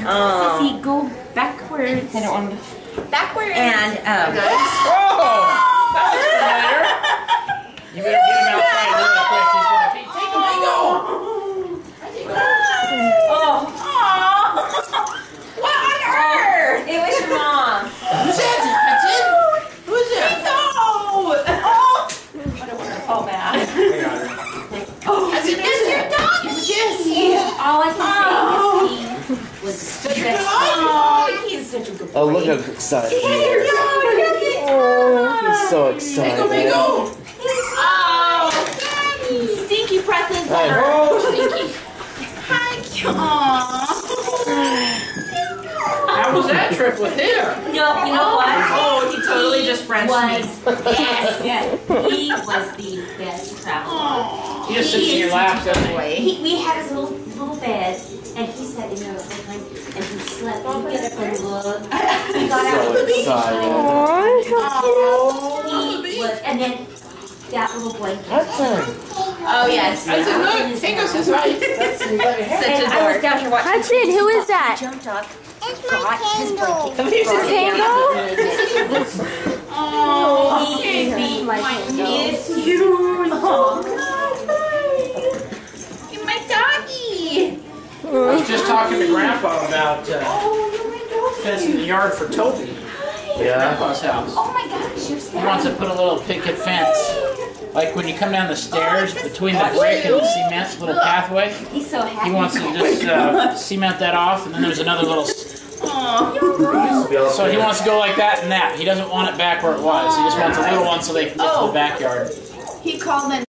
Sissy, go backwards. I don't want to. Backwards. And Oh, that was familiar. You better get him outside really quick. He's gonna pee. Take him, go. What on earth? It was your mom. Who's that? That's it. Who's that? No. I don't want to fall back. That's it. It's your dog. Jesse. All I can say is he was the best. Oh, he's such a good boy. Oh, look how excited he is. He's so excited. Go. Oh, Stinky presents. Hi. Oh, Stinky. Hi, How was that trip with him? No, you know what? Oh, he totally just Frenched me. Yes, he was the best traveler. He just sits in your lap, doesn't he? We had his little bed, and he sat in there the whole time, and he slept. He got up and looked. He got out of the bed. He was, and then that little blanket. Oh yes. I said, look, Tango's his right. Such And a I was dork. down here watching. Hudson, who is that? Jumped up, It's got his blanket. Tango? Oh, he is huge. My doggy. I was just talking to Grandpa about fencing the yard for Toby. Yeah. Grandpa's house. Oh my gosh, you're He wants to put a little picket fence. Like when you come down the stairs between the brick and the cement little pathway. He's so happy. He wants to just cement that off, and then there's another little. So he wants to go like that and that. He doesn't want it back where it was. He just wants a little one so they can get to the backyard. He called in.